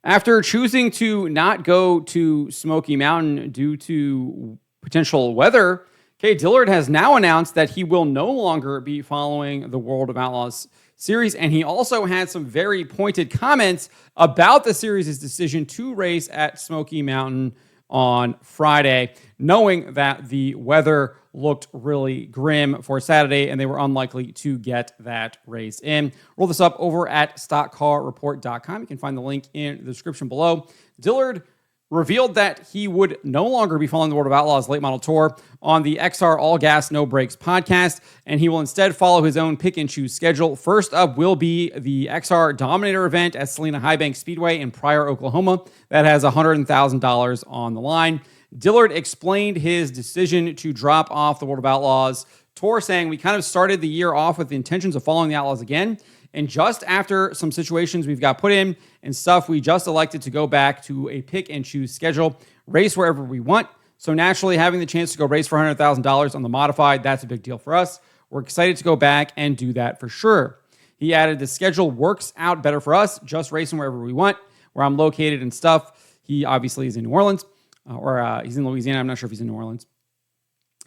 After choosing to not go to Smoky Mountain due to potential weather, Cade Dillard has now announced that he will no longer be following the World of Outlaws series. And he also had some very pointed comments about the series' decision to race at Smoky Mountain on Friday, knowing that the weather looked really grim for Saturday and they were unlikely to get that race in. Roll this up over at stockcarreport.com. You can find the link in the description below. Dillard revealed that he would no longer be following the World of Outlaws Late Model Tour on the XR All Gas No Brakes podcast, and he will instead follow his own pick-and-choose schedule. First up will be the XR Dominator event at Salina High Bank Speedway in Pryor, Oklahoma. That has $100,000 on the line. Dillard explained his decision to drop off the World of Outlaws tour, saying, "We kind of started the year off with the intentions of following the Outlaws again. And just after some situations we've got put in and stuff, we just elected to go back to a pick and choose schedule, race wherever we want. So naturally, having the chance to go race for $100,000 on the modified, that's a big deal for us. We're excited to go back and do that for sure." He added, "The schedule works out better for us, just racing wherever we want, where I'm located and stuff." He obviously is in New Orleans, or he's in Louisiana. I'm not sure if he's in New Orleans.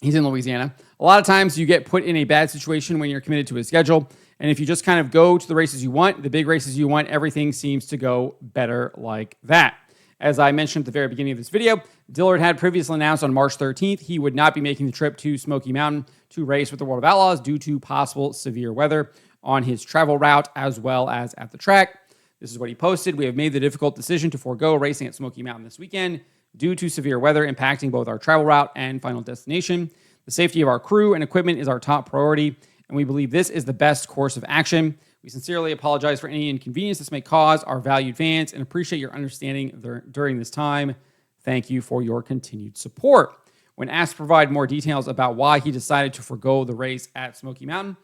He's in Louisiana. A lot of times you get put in a bad situation when you're committed to a schedule. And if you just kind of go to the races you want, the big races you want, everything seems to go better like that. As I mentioned at the very beginning of this video, Dillard had previously announced on March 13th he would not be making the trip to Smoky Mountain to race with the World of Outlaws due to possible severe weather on his travel route as well as at the track. This is what he posted. "We have made the difficult decision to forego racing at Smoky Mountain this weekend due to severe weather impacting both our travel route and final destination. The safety of our crew and equipment is our top priority, and we believe this is the best course of action. We sincerely apologize for any inconvenience this may cause our valued fans and appreciate your understanding during this time. Thank you for your continued support." When asked to provide more details about why he decided to forgo the race at Smoky Mountain,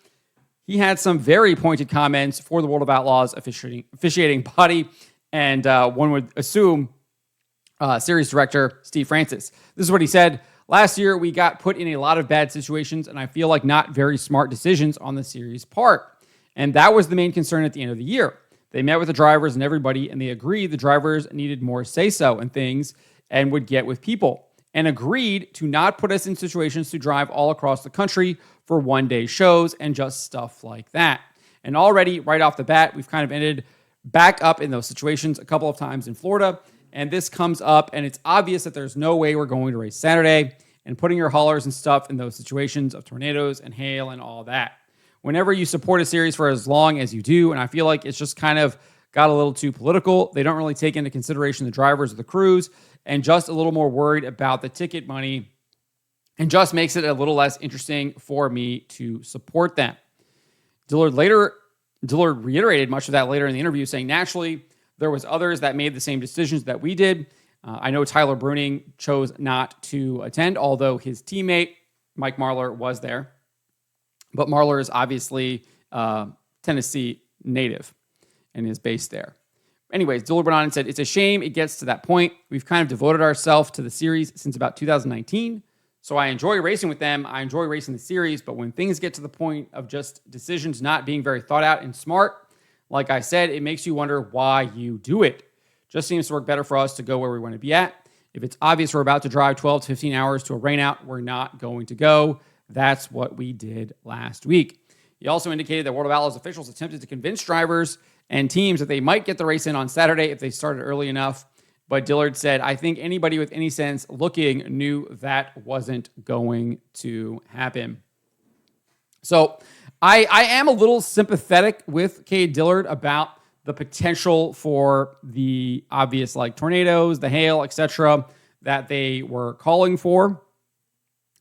he had some very pointed comments for the World of Outlaws officiating body, and one would assume series director Steve Francis. This is what he said. "Last year, we got put in a lot of bad situations, and I feel like not very smart decisions on the series' part. And that was the main concern at the end of the year. They met with the drivers and everybody, and they agreed the drivers needed more say-so and things and would get with people, and agreed to not put us in situations to drive all across the country for one-day shows and just stuff like that. And already, right off the bat, we've kind of ended back up in those situations a couple of times in Florida. And this comes up, and it's obvious that there's no way we're going to race Saturday, and putting your haulers and stuff in those situations of tornadoes and hail and all that. Whenever you support a series for as long as you do, and I feel like it's just kind of got a little too political. They don't really take into consideration the drivers or the crews, and just a little more worried about the ticket money, and just makes it a little less interesting for me to support them." Dillard reiterated much of that later in the interview, saying, "Naturally, there was others that made the same decisions that we did. I know Tyler Bruning chose not to attend, although his teammate, Mike Marlar, was there. But Marlar is obviously Tennessee native and is based there." Anyways, Dillard went on and said, "It's a shame it gets to that point. We've kind of devoted ourselves to the series since about 2019. So I enjoy racing with them. I enjoy racing the series. But when things get to the point of just decisions not being very thought out and smart, like I said, it makes you wonder why you do it. Just seems to work better for us to go where we want to be at. If it's obvious we're about to drive 12 to 15 hours to a rainout, we're not going to go. That's what we did last week." He also indicated that World of Outlaws officials attempted to convince drivers and teams that they might get the race in on Saturday if they started early enough. But Dillard said, "I think anybody with any sense looking knew that wasn't going to happen." So I am a little sympathetic with Cade Dillard about the potential for the obvious like tornadoes, the hail, etc. that they were calling for.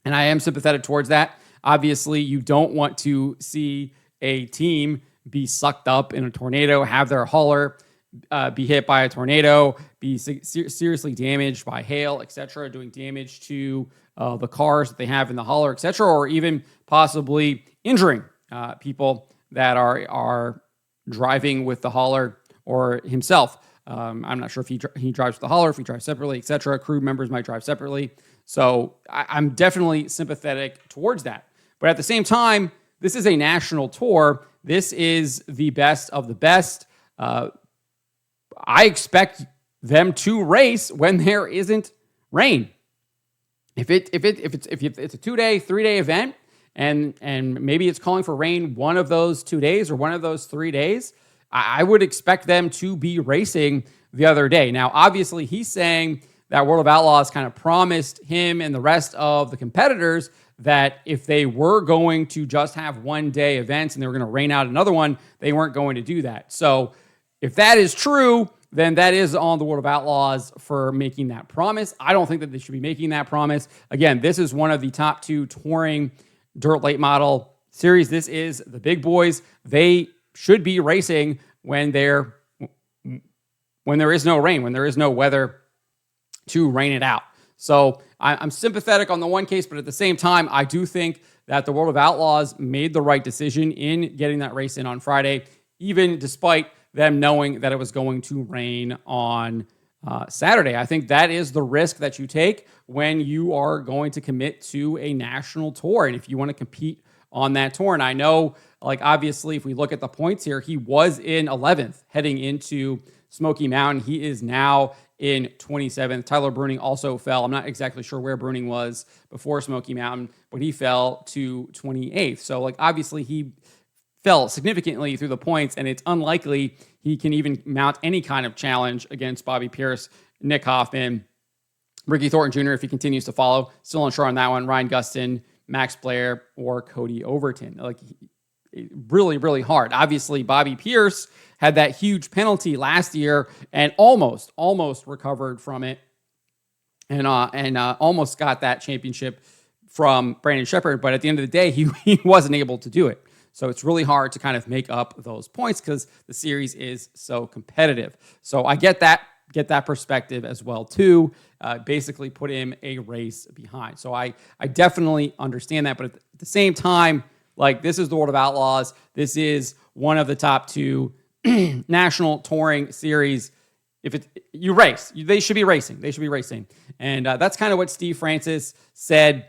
And I am sympathetic towards that. Obviously, you don't want to see a team be sucked up in a tornado, have their hauler be hit by a tornado, be seriously damaged by hail, etc., doing damage to the cars that they have in the hauler, etc., or even possibly injuring people that are driving with the hauler or himself. I'm not sure if he drives with the hauler, if he drives separately, etc. Crew members might drive separately. So I'm definitely sympathetic towards that. But at the same time, this is a national tour. This is the best of the best. I expect them to race when there isn't rain. If it's a 2-day, 3-day event, and maybe it's calling for rain one of those 2 days or one of those 3 days, I would expect them to be racing the other day. Now, obviously, he's saying that World of Outlaws kind of promised him and the rest of the competitors that if they were going to just have 1-day events and they were going to rain out another one, they weren't going to do that. So if that is true, then that is on the World of Outlaws for making that promise. I don't think that they should be making that promise. Again, this is one of the top 2 touring dirt late model series. This is the big boys. They should be racing when there is no rain, when there is no weather to rain it out. So I'm sympathetic on the one case, but at the same time, I do think that the World of Outlaws made the right decision in getting that race in on Friday, even despite them knowing that it was going to rain on Saturday. I think that is the risk that you take when you are going to commit to a national tour. And if you want to compete on that tour, and I know, like, obviously, if we look at the points here, he was in 11th heading into Smoky Mountain. He is now in 27th. Tyler Bruning also fell. I'm not exactly sure where Bruning was before Smoky Mountain, but he fell to 28th. So, like, obviously, he fell significantly through the points, and it's unlikely he can even mount any kind of challenge against Bobby Pierce, Nick Hoffman, Ricky Thornton Jr. if he continues to follow. Still unsure on that one. Ryan Gustin, Max Blair, or Cody Overton. Like, really, really hard. Obviously, Bobby Pierce had that huge penalty last year and almost recovered from it, and almost got that championship from Brandon Sheppard. But at the end of the day, he wasn't able to do it. So it's really hard to kind of make up those points because the series is so competitive. So I get that perspective as well too. Basically put him a race behind. So I definitely understand that. But at the same time, like, this is the World of Outlaws. This is one of the top 2 national touring series. If you race, they should be racing. They should be racing. And that's kind of what Steve Francis said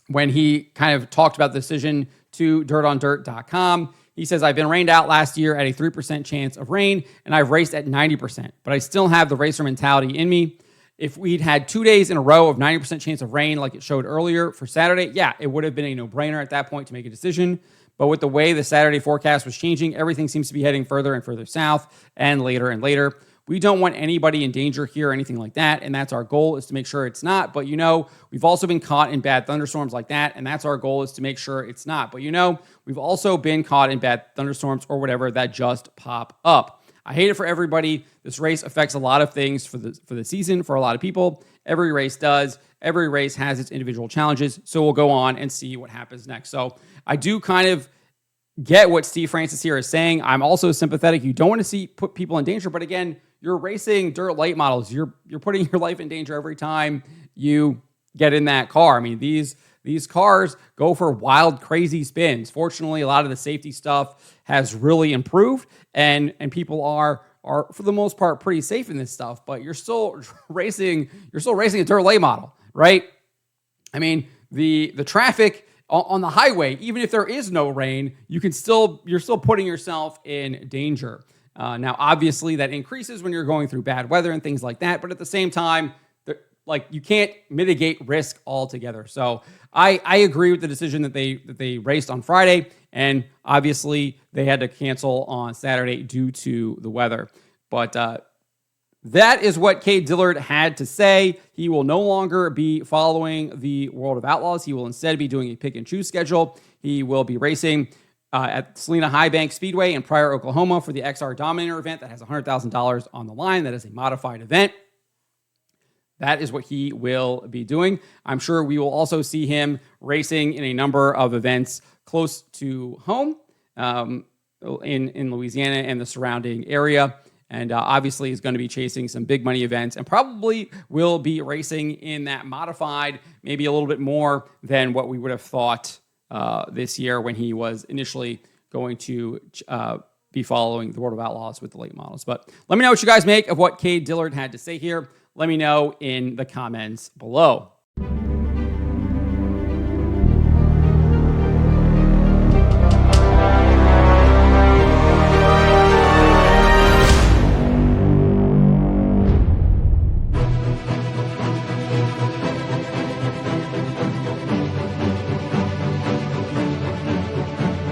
when he kind of talked about the decision to dirtondirt.com. He says, I've been rained out last year at a 3% chance of rain, and I've raced at 90%, but I still have the racer mentality in me. If we'd had 2 days in a row of 90% chance of rain like it showed earlier for Saturday, yeah, it would have been a no-brainer at that point to make a decision. But with the way the Saturday forecast was changing, everything seems to be heading further and further south and later. We don't want anybody in danger here or anything like that, and that's our goal, is to make sure it's not. But, we've also been caught in bad thunderstorms like that, and that's our goal, is to make sure it's not. But, we've also been caught in bad thunderstorms or whatever that just pop up. I hate it for everybody. This race affects a lot of things for the season for a lot of people. Every race does. Every race has its individual challenges, so we'll go on and see what happens next. So I do kind of get what Steve Francis here is saying. I'm also sympathetic. You don't want to put people in danger, but again, you're racing dirt late models. You're putting your life in danger every time you get in that car. I mean, these cars go for wild, crazy spins. Fortunately, a lot of the safety stuff has really improved, and people are for the most part pretty safe in this stuff. But you're still racing a dirt late model, right? I mean, the traffic on the highway, even if there is no rain, you're still putting yourself in danger. Now, obviously, that increases when you're going through bad weather and things like that. But at the same time, you can't mitigate risk altogether. So I agree with the decision that they raced on Friday, and obviously they had to cancel on Saturday due to the weather. But that is what Cade Dillard had to say. He will no longer be following the World of Outlaws. He will instead be doing a pick and choose schedule. He will be racing at Salina High Bank Speedway in Pryor, Oklahoma for the XR Dominator event that has $100,000 on the line. That is a modified event. That is what he will be doing. I'm sure we will also see him racing in a number of events close to home in Louisiana and the surrounding area. And obviously is going to be chasing some big money events and probably will be racing in that modified, maybe a little bit more than what we would have thought this year when he was initially going to be following the World of Outlaws with the late models. But let me know what you guys make of what Cade Dillard had to say here. Let me know in the comments below.